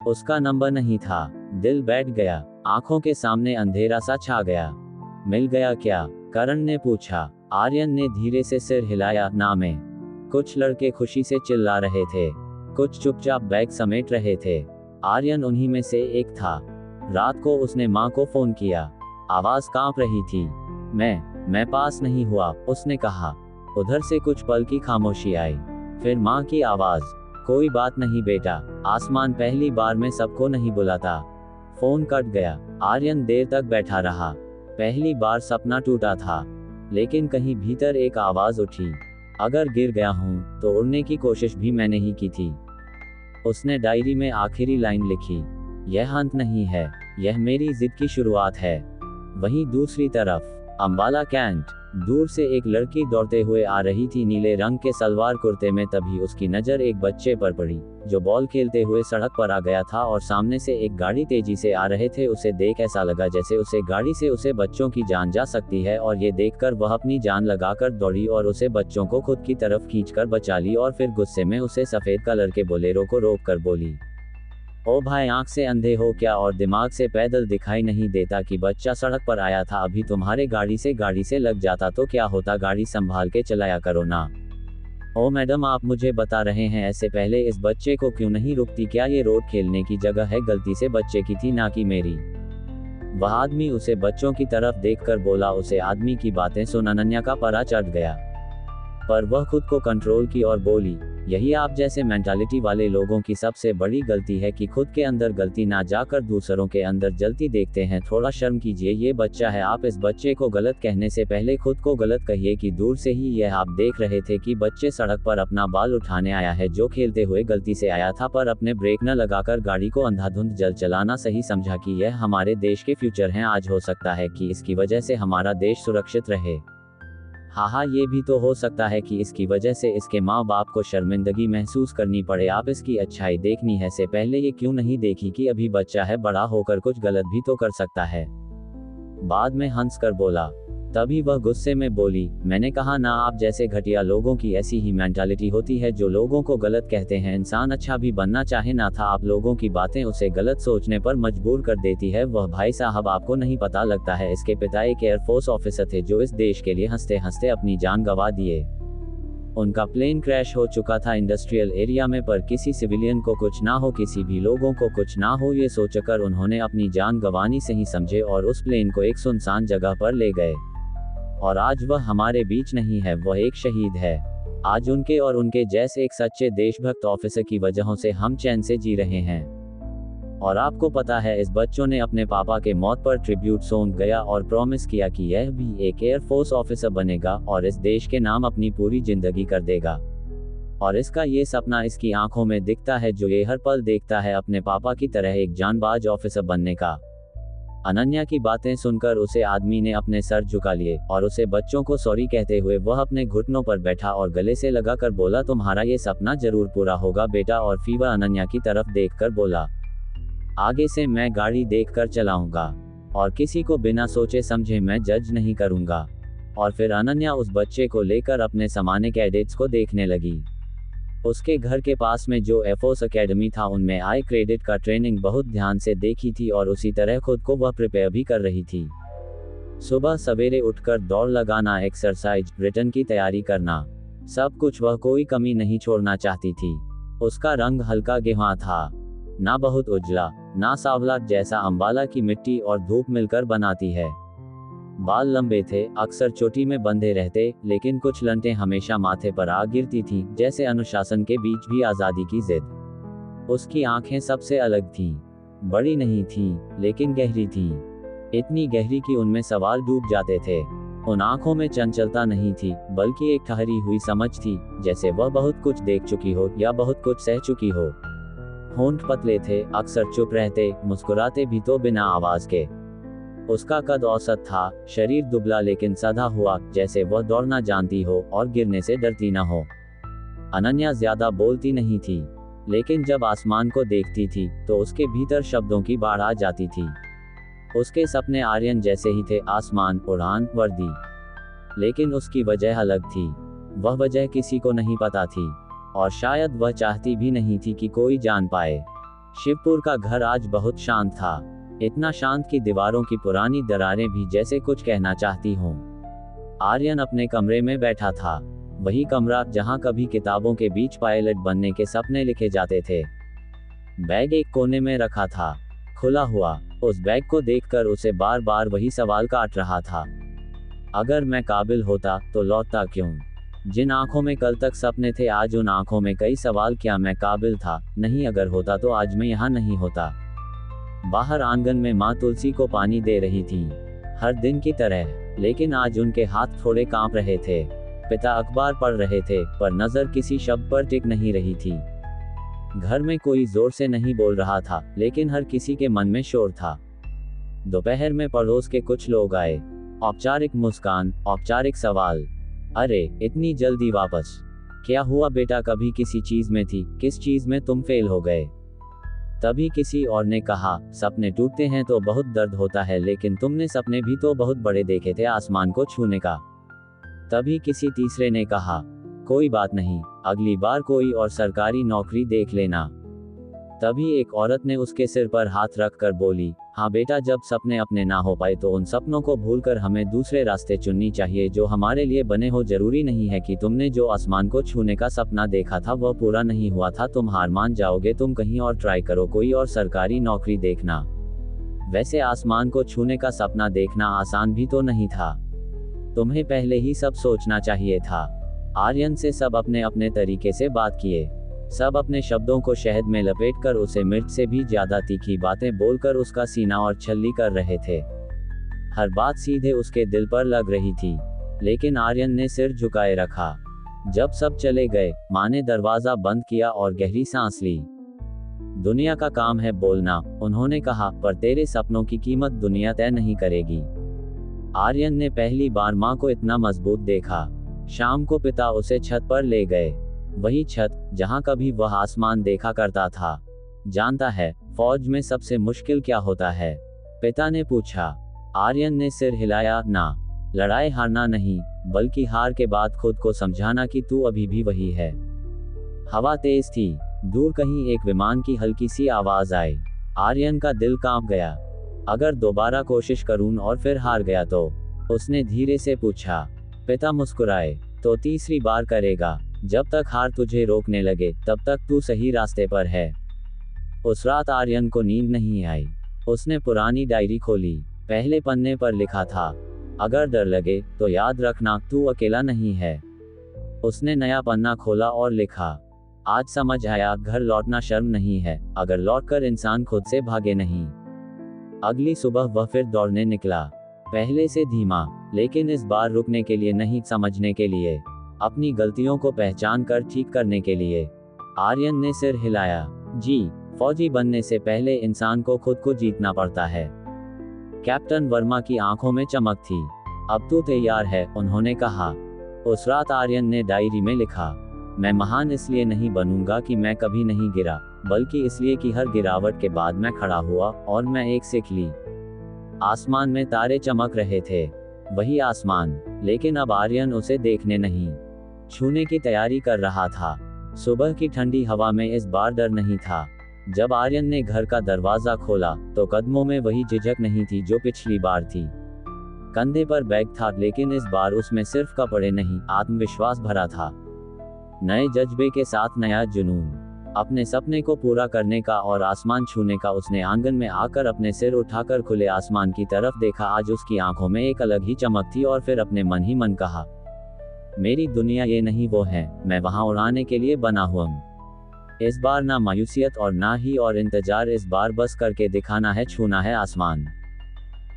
उसका नंबर नहीं था। दिल बैठ गया, आंखों के सामने अंधेरा सा छा गया। मिल गया क्या? करण ने पूछा। आर्यन ने धीरे से सिर हिलाया। ना में। कुछ लड़के खुशी से चिल्ला रहे थे, कुछ चुपचाप बैग समेट रहे थे। आर्यन उन्हीं में से एक था। रात को उसने माँ को फोन किया। आवाज कांप रही थी। मैं पास नहीं हुआ, उसने कहा। उधर से कुछ पल की खामोशी आई, फिर माँ की आवाज, कोई बात नहीं बेटा, आसमान पहली बार में सबको नहीं बुलाता। फोन कट गया। आर्यन देर तक बैठा रहा। पहली बार सपना टूटा था, लेकिन कहीं भीतर एक आवाज उठी, अगर गिर गया हूं तो उड़ने की कोशिश भी मैंने ही की थी। उसने डायरी में आखिरी लाइन लिखी, यह अंत नहीं है, यह मेरी जिद की शुरुआत है। वहीं दूसरी तरफ अंबाला कैंट, दूर से एक लड़की दौड़ते हुए आ रही थी नीले रंग के सलवार कुर्ते में। तभी उसकी नज़र एक बच्चे पर पड़ी, जो बॉल खेलते हुए सड़क पर आ गया था और सामने से एक गाड़ी तेजी से आ रहे थे। उसे देख ऐसा लगा जैसे उसे गाड़ी से उसे बच्चों की जान जा सकती है, और ये देखकर वह अपनी जान लगाकर दौड़ी और उसे बच्चों को खुद की तरफ खींचकर बचा ली, और फिर गुस्से में उसे सफेद कलर के बोलेरो को रोककर बोली, ओ भाई, आंख से अंधे हो क्या और दिमाग से पैदल दिखाई नहीं देता कि बच्चा सड़क पर आया था? अभी तुम्हारे गाड़ी से लग जाता तो क्या होता? गाड़ी संभाल के चलाया करो ना। ओ मैडम, आप मुझे बता रहे हैं ऐसे पहले इस बच्चे को क्यों नहीं रुकती? क्या ये रोड खेलने की जगह है? गलती से बच्चे की थी ना कि मेरी। वह आदमी उसे बच्चों की तरफ देखकर बोला। उसे आदमी की बातें सुन अनन्या का पारा चढ़ गया, पर वह खुद को कंट्रोल की और बोली, यही आप जैसे मेंटालिटी वाले लोगों की सबसे बड़ी गलती है कि खुद के अंदर गलती ना जाकर दूसरों के अंदर जलती देखते हैं। थोड़ा शर्म कीजिए, ये बच्चा है। आप इस बच्चे को गलत कहने से पहले खुद को गलत कहिए कि दूर से ही यह आप देख रहे थे कि बच्चे सड़क पर अपना बाल उठाने आया है, जो खेलते हुए गलती से आया था, पर अपने ब्रेक न लगाकर गाड़ी को अंधाधुंध जल चलाना सही समझा कि यह हमारे देश के फ्यूचर हैं। आज हो सकता है कि इसकी वजह से हमारा देश सुरक्षित रहे। हाँ, ये भी तो हो सकता है कि इसकी वजह से इसके माँ बाप को शर्मिंदगी महसूस करनी पड़े। आप इसकी अच्छाई देखनी है से पहले ये क्यों नहीं देखी कि अभी बच्चा है, बड़ा होकर कुछ गलत भी तो कर सकता है। बाद में हंसकर बोला। तभी वह गुस्से में बोली, मैंने कहा ना, आप जैसे घटिया लोगों की ऐसी ही मेंटालिटी होती है जो लोगों को गलत कहते हैं। इंसान अच्छा भी बनना चाहे ना था, आप लोगों की बातें उसे गलत सोचने पर मजबूर कर देती है। वह भाई साहब, आपको नहीं पता लगता है, इसके पिता एक एयरफोर्स ऑफिसर थे जो इस देश के लिए हंसते हंसते अपनी जान गंवा दिए। उनका प्लेन क्रैश हो चुका था इंडस्ट्रियल एरिया में, पर किसी सिविलियन को कुछ ना हो, किसी भी लोगों को कुछ ना हो, ये सोचकर उन्होंने अपनी जान गंवानी सही समझे और उस प्लेन को एक सुनसान जगह पर ले गए। और आज वह हमारे बीच नहीं है, वह एक शहीद है। आज उनके और उनके जैसे एक सच्चे देशभक्त ऑफिसर की वजहों से हम चैन से जी रहे हैं। और आपको पता है, इस बच्चों ने अपने पापा के मौत पर ट्रिब्यूट सौंप गया और प्रॉमिस किया कि यह भी एक एयरफोर्स ऑफिसर बनेगा और इस देश के नाम अपनी पूरी जिंदगी कर देगा। और इसका ये सपना इसकी आंखों में दिखता है, जो ये हर पल देखता है अपने पापा की तरह एक जानबाज ऑफिसर बनने का। अनन्या की बातें सुनकर उसे आदमी ने अपने सर झुका लिए और उसे बच्चों को सॉरी कहते हुए वह अपने घुटनों पर बैठा और गले से लगाकर बोला, तुम्हारा ये सपना जरूर पूरा होगा बेटा। और फिर वह अनन्या की तरफ देखकर बोला, आगे से मैं गाड़ी देखकर चलाऊंगा और किसी को बिना सोचे समझे मैं जज नहीं करूंगा। और फिर अनन्या उस बच्चे को लेकर अपने समाने कैडेट्स को देखने लगी। उसके घर के पास में जो एयरफोर्स एकेडमी था, उनमें आई क्रेडिट का ट्रेनिंग बहुत ध्यान से देखी थी और उसी तरह खुद को वह प्रिपेयर भी कर रही थी। सुबह सवेरे उठकर दौड़ लगाना, एक्सरसाइज, रिटर्न की तैयारी करना, सब कुछ वह कोई कमी नहीं छोड़ना चाहती थी। उसका रंग हल्का गेहुआ था, ना बहुत उजला ना सांवला, जैसा अंबाला की मिट्टी और धूप मिलकर बनाती है। बाल लंबे थे, अक्सर चोटी में बंधे रहते, लेकिन कुछ लंटें हमेशा माथे पर आ गिरती थीं, जैसे अनुशासन के बीच भी आज़ादी की जिद। उसकी आंखें सबसे अलग थीं, बड़ी नहीं थीं, लेकिन गहरी थीं, इतनी गहरी कि उनमें सवाल डूब जाते थे। उन आंखों में चंचलता नहीं थी, बल्कि एक ठहरी हुई समझ थी, जैसे वह बहुत कुछ देख चुकी हो या बहुत कुछ सह चुकी हो। होंठ पतले थे, अक्सर चुप रहते, मुस्कुराते भी तो बिना आवाज के। उसका कद औसत था, शरीर दुबला लेकिन सधा हुआ, जैसे वह दौड़ना जानती हो और गिरने से डरती न हो। अनन्या ज्यादा बोलती नहीं थी, लेकिन जब आसमान को देखती थी तो उसके भीतर शब्दों की बाढ़ आ जाती थी। उसके सपने आर्यन जैसे ही थे, आसमान, उड़ान, वर्दी, लेकिन उसकी वजह अलग थी। वह वजह किसी को नहीं पता थी और शायद वह चाहती भी नहीं थी कि कोई जान पाए। शिवपुर का घर आज बहुत शांत था, इतना शांत कि दीवारों की पुरानी दरारें भी जैसे कुछ कहना चाहती हों। आर्यन अपने कमरे में बैठा था, वही कमरा जहां कभी किताबों के बीच पायलट बनने के सपने लिखे जाते थे। बैग एक कोने में रखा था, खुला हुआ। उस बैग को देखकर उसे बार बार वही सवाल काट रहा था, अगर मैं काबिल होता तो लौटता क्यों? जिन आंखों में कल तक सपने थे, आज उन आंखों में कई सवाल। क्या मैं काबिल था? नहीं, अगर होता तो आज मैं यहाँ नहीं होता। बाहर आंगन में माँ तुलसी को पानी दे रही थी, हर दिन की तरह, लेकिन आज उनके हाथ थोड़े कांप रहे थे। पिता अखबार पढ़ रहे थे, पर नजर किसी शब्द पर टिक नहीं रही थी। घर में कोई जोर से नहीं बोल रहा था, लेकिन हर किसी के मन में शोर था। दोपहर में पड़ोस के कुछ लोग आए, औपचारिक मुस्कान, औपचारिक सवाल। अरे इतनी जल्दी वापस? क्या हुआ बेटा? कभी किसी चीज में थी, किस चीज में तुम फेल हो गए? तभी किसी और ने कहा, सपने टूटते हैं तो बहुत दर्द होता है, लेकिन तुमने सपने भी तो बहुत बड़े देखे थे, आसमान को छूने का। तभी किसी तीसरे ने कहा, कोई बात नहीं, अगली बार कोई और सरकारी नौकरी देख लेना। तभी एक औरत ने उसके सिर पर हाथ रखकर बोली, हाँ बेटा, जब सपने अपने ना हो पाए तो उन सपनों को भूलकर हमें दूसरे रास्ते चुननी चाहिए जो हमारे लिए बने हो। जरूरी नहीं है कि तुमने जो आसमान को छूने का सपना देखा था वह पूरा नहीं हुआ था। तुम हार मान जाओगे, तुम कहीं और ट्राई करो, कोई और सरकारी नौकरी देखना। वैसे आसमान को छूने का सपना देखना आसान भी तो नहीं था, तुम्हें पहले ही सब सोचना चाहिए था। आर्यन से सब अपने अपने तरीके से बात किए, सब अपने शब्दों को शहद में लपेटकर उसे मिर्च से भी ज्यादा तीखी बातें बोलकर उसका सीना और छल्ली कर रहे थे। हर बात सीधे उसके दिल पर लग रही थी, लेकिन आर्यन ने सिर झुकाए रखा। जब सब चले गए, माँ ने दरवाजा बंद किया और गहरी सांस ली। दुनिया का काम है बोलना, उन्होंने कहा, पर तेरे सपनों की कीमत दुनिया तय नहीं करेगी। आर्यन ने पहली बार माँ को इतना मजबूत देखा। शाम को पिता उसे छत पर ले गए, वही छत जहां कभी वह आसमान देखा करता था। जानता है फौज में सबसे मुश्किल क्या होता है? पिता ने पूछा। आर्यन ने सिर हिलाया, ना, लड़ाई हारना नहीं, बल्कि हार के बाद खुद को समझाना कि तू अभी भी वही है। हवा तेज थी, दूर कहीं एक विमान की हल्की सी आवाज आई। आर्यन का दिल कांप गया। अगर दोबारा कोशिश करूं और फिर हार गया तो? उसने धीरे से पूछा। पिता मुस्कुराए, तो तीसरी बार करेगा। जब तक हार तुझे रोकने लगे तब तक तू सही रास्ते पर है। उस रात आर्यन को नींद नहीं आई। उसने पुरानी डायरी खोली, पहले पन्ने पर लिखा था, अगर डर लगे तो याद रखना तू अकेला नहीं है। उसने नया पन्ना खोला और लिखा, आज समझ आया घर लौटना शर्म नहीं है, अगर लौटकर इंसान खुद से भागे नहीं। अगली सुबह वह फिर दौड़ने निकला, पहले से धीमा, लेकिन इस बार रुकने के लिए नहीं, समझने के लिए, अपनी गलतियों को पहचान कर ठीक करने के लिए। आर्यन ने सिर हिलाया। जी, फौजी बनने से पहले इंसान को खुद को जीतना पड़ता है। कैप्टन वर्मा की आंखों में चमक थी। अब तू तैयार है? उन्होंने कहा। उस रात आर्यन ने डायरी में लिखा, मैं महान इसलिए नहीं बनूंगा कि मैं कभी नहीं गिरा, बल्कि इसलिए कि हर गिरावट के बाद मैं खड़ा हुआ और मैं एक सीख ली। आसमान में तारे चमक रहे थे, वही आसमान, लेकिन अब आर्यन उसे देखने नहीं, छूने की तैयारी कर रहा था। सुबह की ठंडी हवा में इस बार डर नहीं था। जब आर्यन ने घर का दरवाजा खोला तो कदमों में वही झिझक नहीं थी जो पिछली बार थी। कंधे पर बैग था, लेकिन इस बार उसमें सिर्फ कपड़े नहीं, आत्मविश्वास भरा था। नए जज्बे के साथ नया जुनून, अपने सपने को पूरा करने का और आसमान छूने का। उसने आंगन में आकर अपने सिर उठाकर खुले आसमान की तरफ देखा। आज उसकी आंखों में एक अलग ही चमक थी और फिर अपने मन ही मन कहा, मेरी दुनिया ये नहीं वो है, मैं वहां उड़ाने के लिए बना हुआ हूं। इस बार ना मायूसियत और ना ही और इंतजार, इस बार बस करके दिखाना है, छूना है आसमान।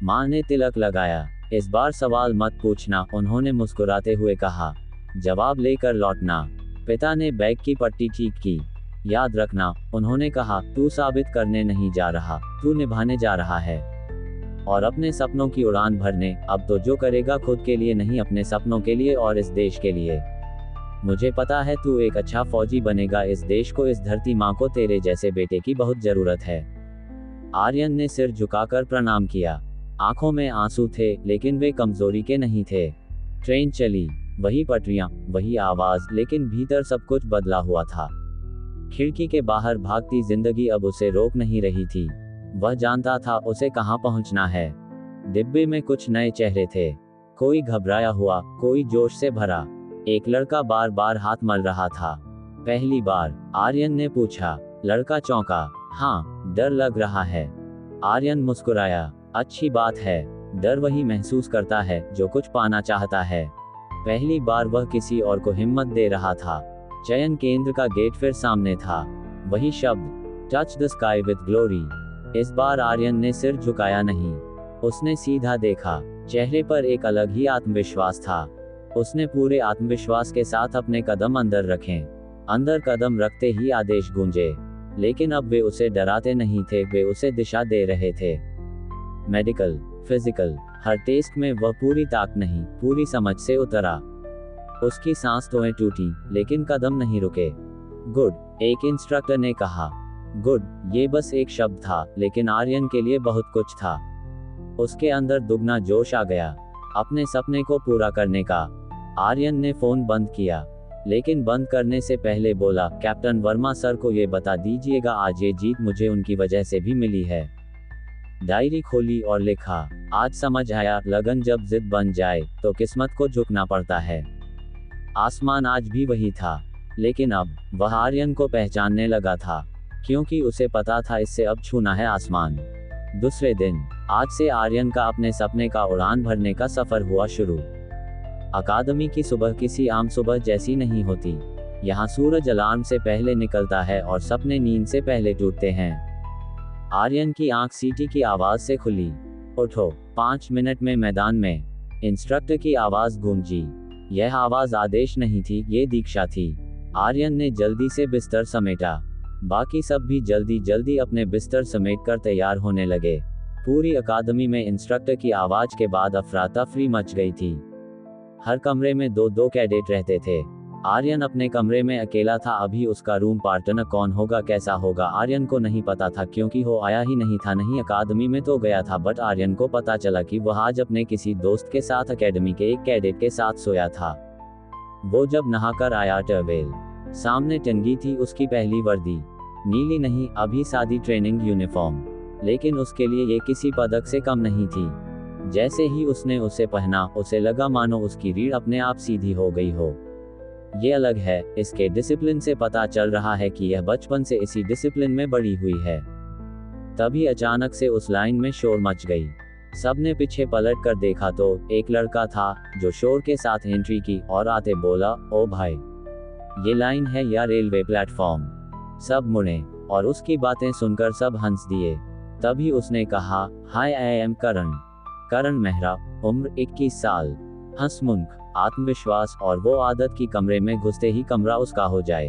माँ ने तिलक लगाया। इस बार सवाल मत पूछना, उन्होंने मुस्कुराते हुए कहा, जवाब लेकर लौटना। पिता ने बैग की पट्टी ठीक की। याद रखना, उन्होंने कहा, तू साबित करने नहीं जा रहा, तू निभाने जा रहा है, और अपने सपनों की उड़ान भरने। अब तो जो करेगा खुद के लिए नहीं, अपने सपनों के लिए और इस देश के लिए। मुझे पता है तू एक अच्छा फौजी बनेगा, इस देश को, इस धरती माँ को तेरे जैसे बेटे की बहुत जरूरत है। आर्यन ने सिर झुकाकर प्रणाम किया। आंखों में आंसू थे, लेकिन वे कमजोरी के नहीं थे। ट्रेन चली, वही पटरियां, वही आवाज, लेकिन भीतर सब कुछ बदला हुआ था। खिड़की के बाहर भागती जिंदगी अब उसे रोक नहीं रही थी। वह जानता था उसे कहाँ पहुंचना है। डिब्बे में कुछ नए चेहरे थे, कोई घबराया हुआ, कोई जोश से भरा। एक लड़का बार बार हाथ मल रहा था। पहली बार? आर्यन ने पूछा। लड़का चौंका। हाँ, डर लग रहा है। आर्यन मुस्कुराया। अच्छी बात है, डर वही महसूस करता है जो कुछ पाना चाहता है। पहली बार वह किसी और को हिम्मत दे रहा था। चयन केंद्र का गेट फिर सामने था। वही शब्द, touch the sky with glory. इस बार आर्यन ने सिर झुकाया नहीं। उसने सीधा देखा। चेहरे पर एक अलग ही आत्मविश्वास था। उसने पूरे आत्मविश्वास के साथ अपने कदम अंदर रखे। अंदर कदम रखते ही आदेश गूंजे, लेकिन अब वे उसे डराते नहीं थे, वे उसे दिशा दे रहे थे। मेडिकल, फिजिकल, हर टेस्ट में वह पूरी ताक नहीं, पूरी समझ से उतरा। उसकी सांस तोएं टूटी, लेकिन कदम नहीं रुके। गुड, एक इंस्ट्रक्टर ने कहा। गुड, ये बस एक शब्द था, लेकिन आर्यन के लिए बहुत कुछ था। उसके अंदर दुगना जोश आ गया, अपने सपने को पूरा करने का। आर्यन ने फोन बंद किया, लेकिन बंद करने से पहले बोला, कैप्टन वर्मा सर को ये बता दीजिएगा आज ये जीत मुझे उनकी वजह से भी मिली है। डायरी खोली और लिखा। आज समझ आया, लगन जब जिद बन जाए तो किस्मत को झुकना पड़ता है। आसमान आज भी वही था, लेकिन अब वह आर्यन को पहचानने लगा था, क्योंकि उसे पता था इससे अब छूना है आसमान। दूसरे दिन, आज से आर्यन का अपने सपने का उड़ान भरने का सफर हुआ शुरू। अकादमी की सुबह किसी आम सुबह जैसी नहीं होती। यहाँ सूरज अलार्म से पहले निकलता है और सपने नींद से पहले टूटते हैं। आर्यन की आंख सीटी की आवाज से खुली। उठो, 5 मिनट में मैदान में। इंस्ट्रक्टर की आवाज गूंजी। यह आवाज आदेश नहीं थी, ये दीक्षा थी। आर्यन ने जल्दी से बिस्तर समेटा। बाकी सब भी जल्दी जल्दी अपने बिस्तर समेटकर तैयार होने लगे। पूरी अकादमी में इंस्ट्रक्टर की आवाज के बाद अफरा तफरी मच गई थी। हर कमरे में 2-2 कैडेट रहते थे। आर्यन अपने कमरे में अकेला था। अभी उसका रूम पार्टनर कौन होगा, कैसा होगा, आर्यन को नहीं पता था, क्योंकि वो आया ही नहीं था। नहीं, अकादमी में तो गया था, बट आर्यन को पता चला कि वह आज अपने किसी दोस्त के साथ अकेडमी के एक कैडेट के साथ सोया था। वो जब नहाकर आया, टॉवेल सामने टंगी थी उसकी पहली वर्दी। नीली नहीं, अभी सादी ट्रेनिंग यूनिफॉर्म, लेकिन उसके लिए ये किसी पदक से कम नहीं थी। जैसे ही उसने उसे पहना, उसे लगा मानो उसकी रीढ़ अपने आप सीधी हो गई हो। ये अलग है, इसके डिसिप्लिन से पता चल रहा है कि यह बचपन से इसी डिसिप्लिन में बड़ी हुई है। तभी अचानक से उस लाइन में शोर मच गई। सबने पीछे पलट कर देखा तो एक लड़का था जो शोर के साथ एंट्री की और आते बोला, ओ भाई, ये लाइन है या रेलवे प्लेटफॉर्म। सब मुड़े और उसकी बातें सुनकर सब हंस दिए। तभी उसने कहा, हाय, आई एम करण। करण मेहरा, उम्र 21 साल। हंसमुख, आत्मविश्वास और वो आदत की कमरे में घुसते ही कमरा उसका हो जाए,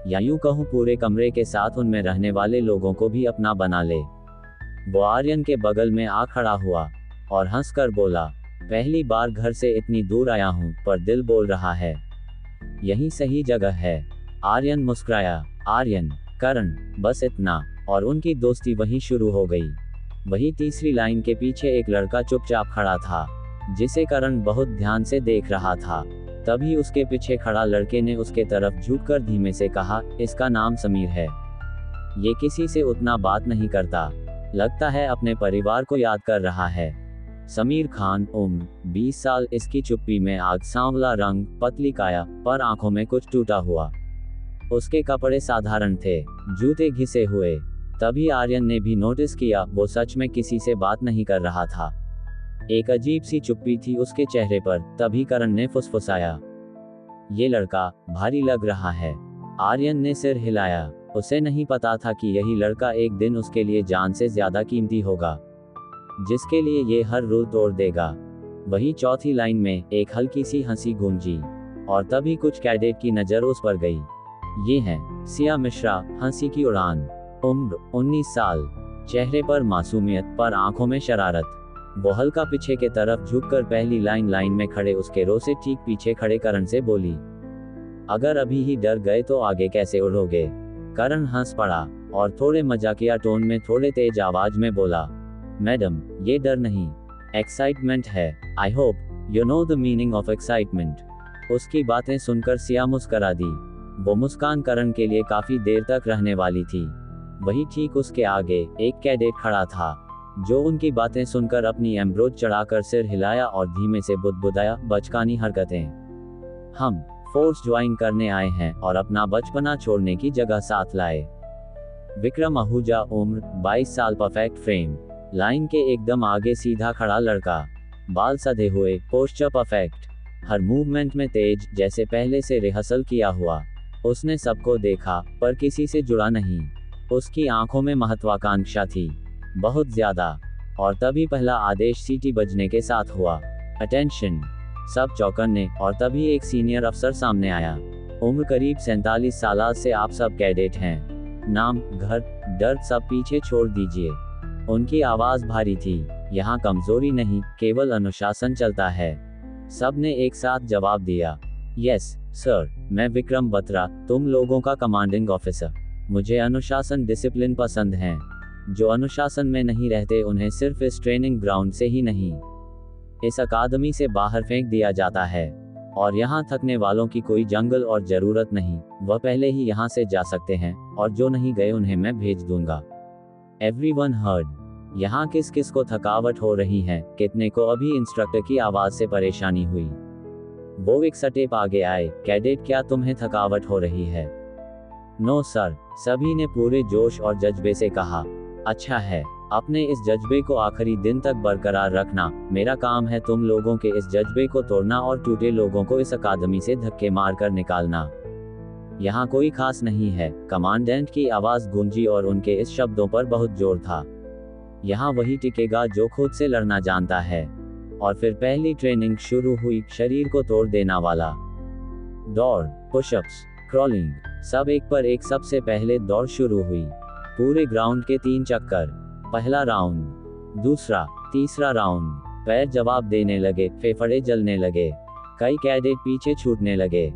या यूं कहूं पूरे कमरे के साथ उनमें रहने वाले लोगों को भी अपना बना ले। वो आर्यन के बगल में आ खड़ा हुआ और हंसकर बोला, पहली बार घर से इतनी दूर आया हूं, पर दिल बोल रहा है यही सही जगह है। आर्यन मुस्कुराया। आर्यन, करण, बस इतना, और उनकी दोस्ती वहीं शुरू हो गई। वही तीसरी लाइन के पीछे एक लड़का चुपचाप खड़ा था, जिसे करण बहुत ध्यान से देख रहा था। तभी उसके पीछे खड़ा लड़के ने उसके तरफ झुककर धीमे से कहा, इसका नाम समीर है। ये किसी से उतना बात नहीं करता, लगता है अपने परिवार को याद कर रहा है। समीर खान, उम्र 20 साल। इसकी चुप्पी में आग, सांवला रंग, पतली काया, पर आंखों में कुछ टूटा हुआ। उसके कपड़े साधारण थे, जूते घिसे हुए। तभी आर्यन ने भी नोटिस किया, वो सच में किसी से बात नहीं कर रहा था। एक अजीब सी चुप्पी थी उसके चेहरे पर। तभी करण ने फुसफुसाया, ये लड़का भारी लग रहा है। आर्यन ने सिर हिलाया। उसे नहीं पता था कि यही लड़का एक दिन उसके लिए जान से ज्यादा कीमती होगा, जिसके लिए ये हर रूल तोड़ देगा। वही चौथी लाइन में एक हल्की सी हंसी गूंजी, और तभी कुछ कैडेट की नजर उस पर गई। ये हैं सिया मिश्रा, हंसी की उड़ान। उम्र 19 साल। चेहरे पर मासूमियत, पर आंखों में शरारत। वो हल्का पीछे के तरफ झुककर पहली लाइन में खड़े उसके रो से ठीक पीछे खड़े करण से बोली, अगर अभी ही डर गए तो आगे कैसे उड़ोगे। करण हंस पड़ा और थोड़े मजाकिया टोन में थोड़े तेज आवाज में बोला, मैडम, ये डर नहीं, एक्साइटमेंट है। I hope you know the meaning of excitement. उसकी बातें सुनकर सिया मुस्करा दी। वो मुस्कान करण के लिए काफी देर तक रहने वाली थी। वही ठीक उसके आगे एक कैडेट खड़ा था, जो उनकी बातें सुनकर अपनी एम्ब्रोज चढ़ाकर सिर हिलाया और धीमे से बुदबुदाया, बचकानी हरकतें। हम फोर्स ज्वाइन करने आए हैं और अपना बचपना छोड़ने की जगह साथ लाए। विक्रम आहूजा, उम्र 22 साल, परफेक्ट फ्रेम, लाइन के एकदम आगे सीधा खड़ा लड़का, बाल सधे हुए, पोस्चर परफेक्ट, हर मूवमेंट में तेज, जैसे पहले से रिहर्सल किया हुआ। उसने सबको देखा पर किसी से जुड़ा नहीं। उसकी आंखों में महत्वाकांक्षा थी, बहुत ज्यादा। और तभी पहला आदेश सीटी बजने के साथ हुआ, अटेंशन। सब चौकन्ने, और तभी एक सीनियर अफसर सामने आया। उम्र करीब 47 साल से आप सब कैडेट हैं। नाम, घर, डर सब पीछे छोड़ दीजिए। उनकी आवाज भारी थी। यहाँ कमजोरी नहीं, केवल अनुशासन चलता है। सब ने एक साथ जवाब दिया, यस सर, मैं विक्रम बत्रा, तुम लोगों का कमांडिंग ऑफिसर। मुझे अनुशासन, डिसिप्लिन पसंद है। जो अनुशासन में नहीं रहते उन्हें सिर्फ इस ट्रेनिंग ग्राउंड से ही नहीं, इस अकादमी से बाहर फेंक दिया जाता है। और यहाँ थकने वालों की कोई जंगल और जरूरत नहीं, वह पहले ही यहाँ से जा सकते हैं, और जो नहीं गए उन्हें मैं भेज दूंगा। Everyone heard. यहाँ किस किस को थकावट हो रही है, कितने को अभी इंस्ट्रक्टर की आवाज से परेशानी हुई। वो एक स्टेप आगे आए, कैडेट क्या तुम्हें थकावट हो रही है? नो सर, सभी ने पूरे जोश और जज्बे से कहा। अच्छा है, अपने इस जज्बे को आखिरी दिन तक बरकरार रखना। मेरा काम है तुम लोगों के इस जज्बे को तोड़ना और टूटे लोगों को इस अकादमी से धक्के मार कर निकालना। यहाँ कोई खास नहीं है, कमांडेंट की आवाज गूंजी और उनके इस शब्दों पर बहुत जोर था। यहाँ वही टिकेगा जो खुद से लड़ना जानता है। और फिर पहली ट्रेनिंग शुरू हुई, शरीर को तोड़ देना वाला। दौड़, पुशअप्स, क्रॉलिंग, सब एक पर एक। सबसे पहले दौड़ शुरू हुई, पूरे ग्राउंड के 3 चक्कर। पहला राउंड, दूसरा, तीसरा राउंड। पैर जवाब देने लगे, फेफड़े जलने लगे, कई कैडेट पीछे छूटने लगे।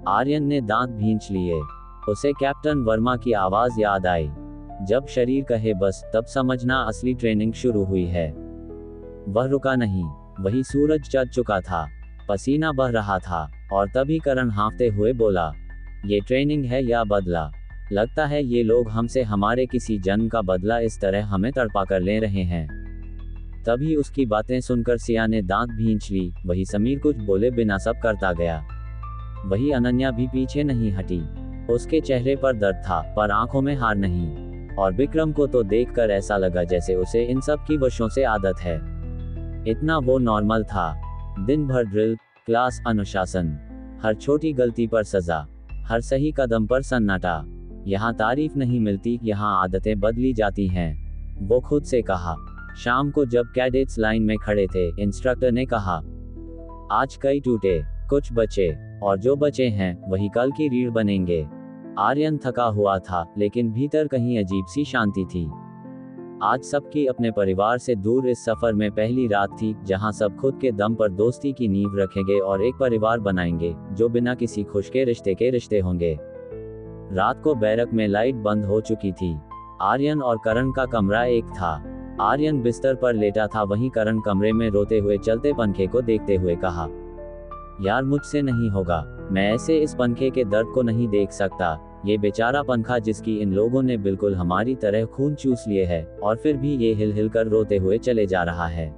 आर्यन ने दांत भींच लिए। उसे कैप्टन वर्मा की आवाज याद आई, जब शरीर कहे बस, तब समझना असली ट्रेनिंग शुरू हुई है। वह रुका नहीं। वही सूरज चढ़ चुका था, पसीना बह रहा था, और तभी करण हाँफते हुए बोला, ये ट्रेनिंग है या बदला? लगता है ये लोग हमसे हमारे किसी जन्म का बदला इस तरह हमें तड़पा कर ले रहे हैं। तभी उसकी बातें सुनकर सिया ने दांत भींच ली। वही समीर कुछ बोले बिना सब करता गया। वही अनन्या भी पीछे नहीं हटी। उसके चेहरे पर दर्द था, पर आंखों में हार नहीं। और विक्रम को तो देखकर ऐसा लगा जैसे उसे इन सब की वर्षों से आदत है। इतना वो नॉर्मल था। दिन भर ड्रिल, क्लास, अनुशासन, हर छोटी गलती पर सजा, हर सही कदम पर सन्नाटा। यहाँ तारीफ नहीं मिलती, यहाँ आदतें बदली जाती हैं। वो खुद से कहा। शाम को जब कैडेट्स लाइन में खड़े थे, इंस्ट्रक्टर ने कहा, आज कई टूटे, कुछ बचे, और जो बचे हैं वही कल की रीढ़ बनेंगे। आर्यन थका हुआ था, लेकिन भीतर कहीं अजीब सी शांति थी। आज सबकी अपने परिवार से दूर इस सफर में पहली रात थी, जहां सब खुद के दम पर दोस्ती की नींव रखेंगे और एक परिवार बनाएंगे, जो बिना किसी खुश के रिश्ते होंगे। रात को बैरक में लाइट बंद हो चुकी थी। आर्यन और करण का कमरा एक था। आर्यन बिस्तर पर लेटा था, वहीं करण कमरे में रोते हुए चलते पंखे को देखते हुए कहा, यार मुझसे नहीं होगा, मैं ऐसे इस पंखे के दर्द को नहीं देख सकता। ये बेचारा पंखा जिसकी इन लोगों ने बिल्कुल हमारी तरह खून चूस लिए है, और फिर भी ये हिल हिल कर रोते हुए चले जा रहा है।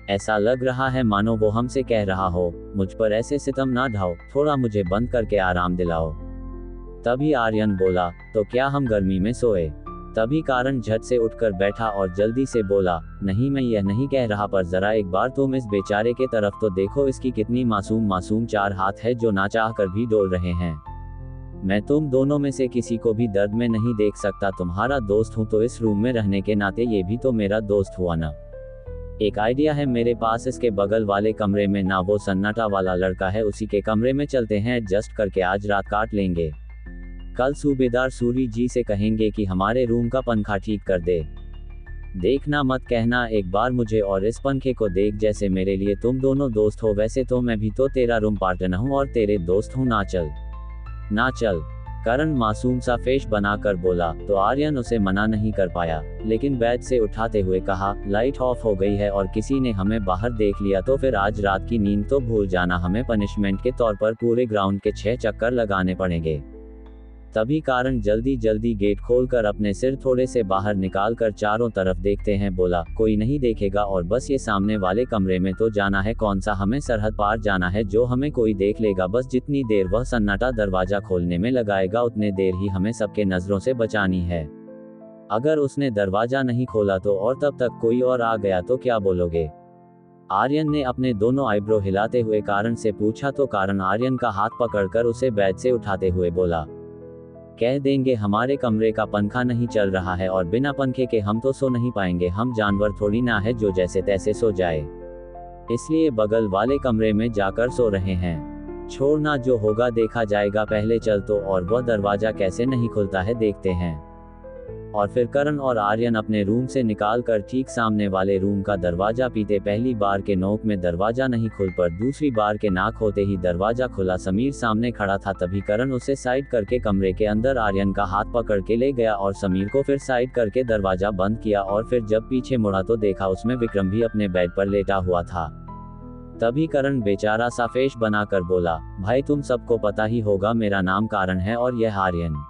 ऐसा लग रहा है मानो वो हमसे कह रहा हो, मुझ पर ऐसे सितम ना ढाओ, थोड़ा मुझे बंद करके आराम दिलाओ। तभी आर्यन बोला, तो क्या हम गर्मी में सोए? तभी कारण झट से उठकर बैठा और जल्दी से बोला, नहीं मैं यह नहीं कह रहा, पर जरा एक बार तुम इस बेचारे के तरफ तो देखो, इसकी कितनी मासूम 4 हाथ है जो ना चाह कर भी डोल रहे हैं। मैं तुम दोनों में से किसी को भी दर्द में नहीं देख सकता। तुम्हारा दोस्त हूं तो इस रूम में रहने के नाते ये भी तो मेरा दोस्त हुआ ना। एक आइडिया है मेरे पास, इसके बगल वाले कमरे में ना वो सन्नाटा वाला लड़का है, उसी के कमरे में चलते हैं, एडजस्ट करके आज रात काट लेंगे। कल सूबेदार सूरी जी से कहेंगे कि हमारे रूम का पंखा ठीक कर दे। देखना मत कहना, एक बार मुझे और इस पंखे को देख, जैसे मेरे लिए तुम दोनों दोस्त हो, वैसे तो मैं भी तो तेरा रूम पार्टनर हूँ और तेरे दोस्त हूँ। ना चल। करण मासूम सा फेस बनाकर बोला, तो आर्यन उसे मना नहीं कर पाया, लेकिन बेड से उठाते हुए कहा, लाइट ऑफ हो गई है और किसी ने हमें बाहर देख लिया तो फिर आज रात की नींद तो भूल जाना। हमें पनिशमेंट के तौर पर पूरे ग्राउंड के 6 चक्कर लगाने पड़ेंगे। तभी कारण जल्दी जल्दी गेट खोलकर अपने सिर थोड़े से बाहर निकालकर चारों तरफ देखते हैं बोला, कोई नहीं देखेगा और बस ये सामने वाले कमरे में तो जाना है, कौन सा हमें सरहद पार जाना है जो हमें कोई देख लेगा, बस जितनी देर वह सन्नाटा दरवाजा खोलने में लगाएगा उतने देर ही हमें सबके नजरों से बचानी है। अगर उसने दरवाजा नहीं खोला तो और तब तक कोई और आ गया तो क्या बोलोगे? आर्यन ने अपने दोनों आईब्रो हिलाते हुए कारण से पूछा तो कारण आर्यन का हाथ पकड़कर उसे बेड से उठाते हुए बोला, कह देंगे हमारे कमरे का पंखा नहीं चल रहा है और बिना पंखे के हम तो सो नहीं पाएंगे, हम जानवर थोड़ी ना है जो जैसे तैसे सो जाए, इसलिए बगल वाले कमरे में जाकर सो रहे हैं। छोड़ना, जो होगा देखा जाएगा, पहले चल तो और वह दरवाजा कैसे नहीं खुलता है देखते हैं। और फिर करण और आर्यन अपने रूम से निकालकर ठीक सामने वाले रूम का दरवाजा पीते, पहली बार के नोक में दरवाजा नहीं खुल पर दूसरी बार के नाक होते ही दरवाजा खुला। समीर सामने खड़ा था, तभी करण उसे साइड करके कमरे के अंदर आर्यन का हाथ पकड़ के ले गया और समीर को फिर साइड करके दरवाजा बंद किया और फिर जब पीछे मुड़ा तो देखा उसमें विक्रम भी अपने बेड पर लेटा हुआ था। तभी करण बेचारा सा फेस बनाकर बोला, भाई तुम सबको पता ही होगा मेरा नाम कारण है और यह आर्यन,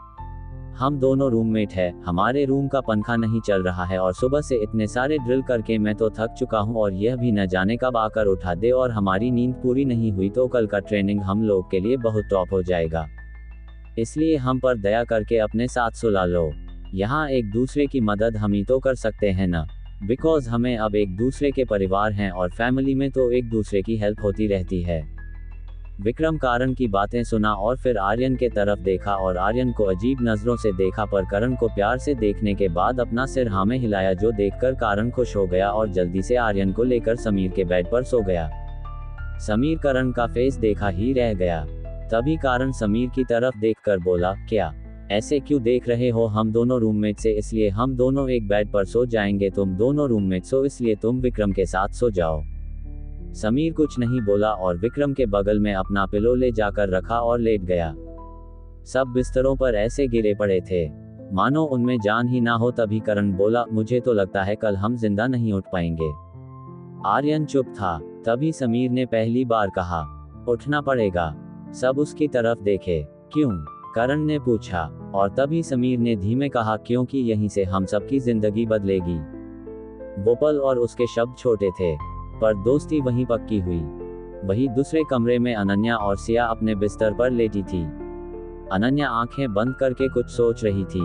हम दोनों रूममेट है, हमारे रूम का पंखा नहीं चल रहा है और सुबह से इतने सारे ड्रिल करके मैं तो थक चुका हूँ और यह भी न जाने कब आकर उठा दे और हमारी नींद पूरी नहीं हुई तो कल का ट्रेनिंग हम लोग के लिए बहुत टॉप हो जाएगा, इसलिए हम पर दया करके अपने साथ सुला लो। यहाँ एक दूसरे की मदद हम ही तो कर सकते हैं ना, बिकॉज हमें अब एक दूसरे के परिवार हैं और फैमिली में तो एक दूसरे की हेल्प होती रहती है। विक्रम कारण की बातें सुना और फिर आर्यन के तरफ देखा और आर्यन को अजीब नजरों से देखा, पर करण को प्यार से देखने के बाद अपना सिर हाँ में हिलाया, जो देखकर कारण खुश हो गया और जल्दी से आर्यन को लेकर समीर के बेड पर सो गया। समीर करण का फेस देखा ही रह गया। तभी कारण समीर की तरफ देखकर बोला, क्या ऐसे क्यों देख रहे हो, हम दोनों रूममेट से इसलिए हम दोनों एक बेड पर सो जाएंगे, तुम दोनों रूममेट सो इसलिए तुम विक्रम के साथ सो जाओ। समीर कुछ नहीं बोला और विक्रम के बगल में अपना पिलो ले जाकर रखा और लेट गया। सब बिस्तरों पर ऐसे गिरे पड़े थे मानो उनमें जान ही ना हो। तभी करण बोला, मुझे तो लगता है कल हम जिंदा नहीं उठ पाएंगे। आर्यन चुप था। तभी समीर ने पहली बार कहा, उठना पड़ेगा। सब उसकी तरफ देखे। क्यों? करण ने पूछा और तभी समीर ने धीमे कहा, क्योंकि यहीं से हम सबकी जिंदगी बदलेगी। वो पल और उसके शब्द छोटे थे पर दोस्ती वहीं पक्की हुई। वही दूसरे कमरे में अनन्या और सिया अपने बिस्तर पर लेटी थी। अनन्या आंखें बंद करके कुछ सोच रही थी।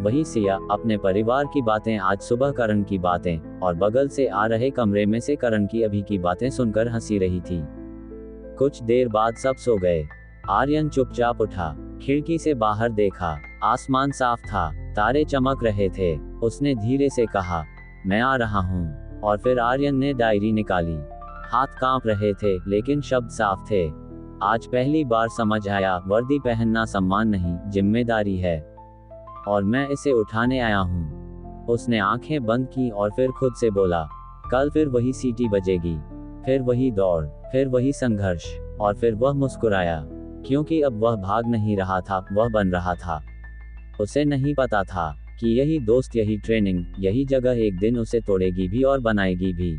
वही सिया अपने परिवार की बातें, आज सुबह करण की बातें और बगल से आ रहे कमरे में से करण की अभी की बातें सुनकर हंसी रही थी। कुछ देर बाद सब सो गए। आर्यन चुपचाप उठा, खिड़की से बाहर देखा। आसमान साफ था, तारे चमक रहे थे। उसने धीरे से कहा, मैं आ रहा हूँ। और फिर आर्यन ने डायरी निकाली। हाथ कांप रहे थे लेकिन शब्द साफ थे। आज पहली बार समझ आया, वर्दी पहनना सम्मान नहीं, जिम्मेदारी है और मैं इसे उठाने आया हूँ। उसने आंखें बंद की और फिर खुद से बोला, कल फिर वही सीटी बजेगी, फिर वही दौड़, फिर वही संघर्ष। और फिर वह मुस्कुराया, क्योंकि अब वह भाग नहीं रहा था, वह बन रहा था। उसे नहीं पता था कि यही दोस्त, यही ट्रेनिंग, यही जगह एक दिन उसे तोड़ेगी भी और बनाएगी भी।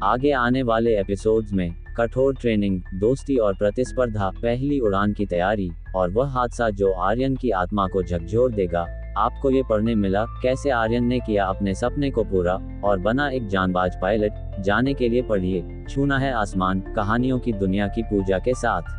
आगे आने वाले एपिसोड्स में कठोर ट्रेनिंग, दोस्ती और प्रतिस्पर्धा, पहली उड़ान की तैयारी और वह हादसा जो आर्यन की आत्मा को झकझोर देगा। आपको ये पढ़ने मिला कैसे आर्यन ने किया अपने सपने को पूरा और बना एक जानबाज पायलट। जाने के लिए पढ़िए छूना है आसमान, कहानियों की दुनिया की पूजा के साथ।